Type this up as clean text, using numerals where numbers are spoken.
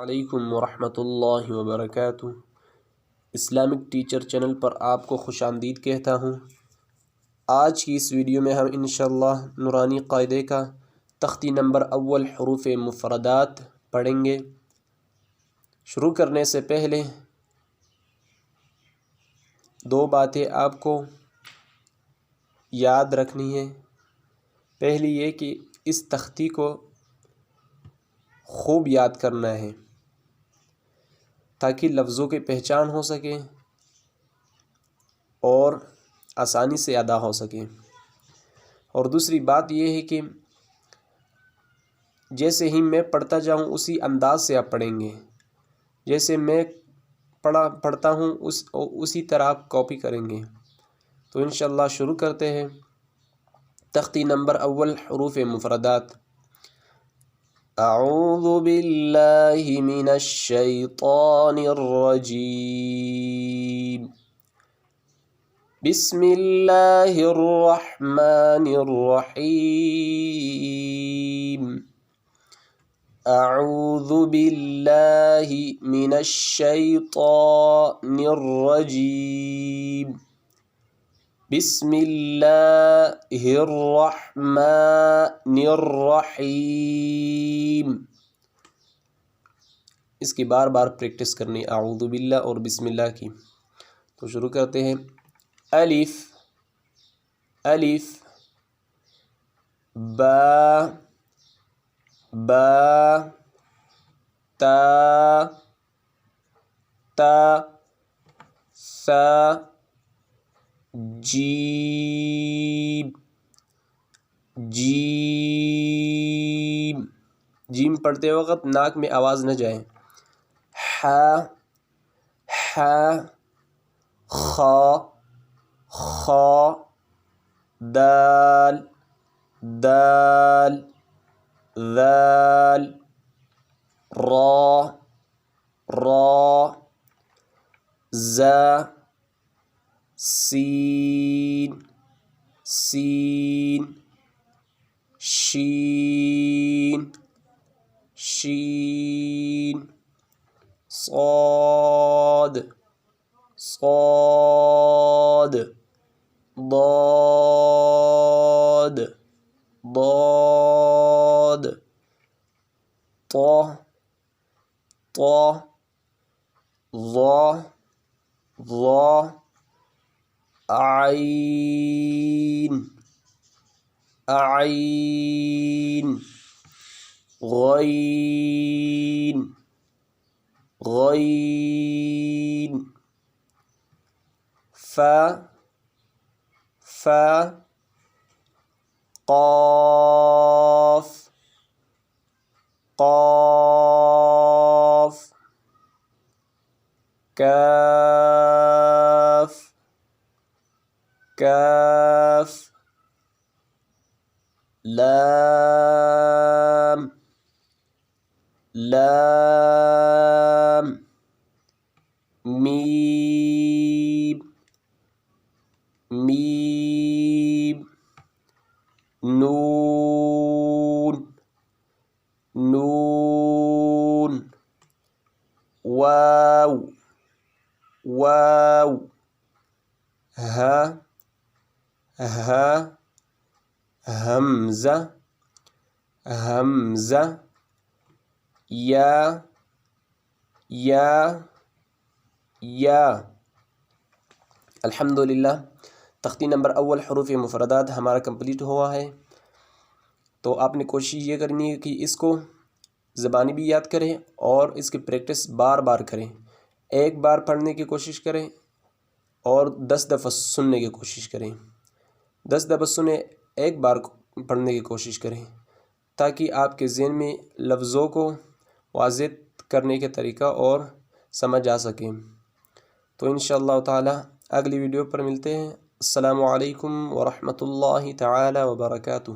علیکم ورحمۃ اللہ وبرکاتہ۔ اسلامک ٹیچر چینل پر آپ کو خوش آمدید کہتا ہوں۔ آج کی اس ویڈیو میں ہم انشاءاللہ نورانی قاعدے کا تختی نمبر اول حروف مفردات پڑھیں گے۔ شروع کرنے سے پہلے دو باتیں آپ کو یاد رکھنی ہے۔ پہلی یہ کہ اس تختی کو خوب یاد کرنا ہے تاکہ لفظوں کی پہچان ہو سکے اور آسانی سے ادا ہو سکے۔ اور دوسری بات یہ ہے کہ جیسے ہی میں پڑھتا جاؤں اسی انداز سے آپ پڑھیں گے، جیسے میں پڑھتا ہوں اسی طرح آپ کاپی کریں گے۔ تو انشاءاللہ شروع کرتے ہیں۔ تختی نمبر اول حروف مفردات۔ اعوذ باللہ من الشیطان الرجیم، بسم اللہ الرحمن الرحیم۔ اعوذ باللہ من الشیطان الرجیم، بسم اللہ الرحمن الرحیم۔ اس کی بار بار پریکٹس کرنی، اعوذ باللہ اور بسم اللہ کی۔ تو شروع کرتے ہیں۔ الف الف، با با، تا تا، ثا، جیم جیم۔ جیم پڑھتے وقت ناک میں آواز نہ جائے۔ حا حا، خا خا، دال دال، ذال، را را، زا، سین سین، شین شین، صاد صاد، ضاد ضاد، طا طا، ظا ظا، عین عین، غین غین، فا فا، قاف قاف، کاف کاف، لام لام، میم میم، نون نون، واو واو، ہا ہا، حمزہ حمزہ، یا یا یا۔ الحمدللہ تختی نمبر اول حروف مفردات ہمارا کمپلیٹ ہوا ہے۔ تو آپ نے کوشش یہ کرنی ہے کہ اس کو زبانی بھی یاد کریں اور اس کی پریکٹس بار بار کریں۔ ایک بار پڑھنے کی کوشش کریں اور 10 دفعہ سننے کی کوشش کریں۔ 10 دفعہ سنیں، ایک بار پڑھنے کی کوشش کریں تاکہ آپ کے ذہن میں لفظوں کو واضح کرنے کے طریقہ اور سمجھ آ سکیں۔ تو انشاءاللہ تعالی اگلی ویڈیو پر ملتے ہیں۔ السلام علیکم ورحمۃ اللہ تعالی وبرکاتہ۔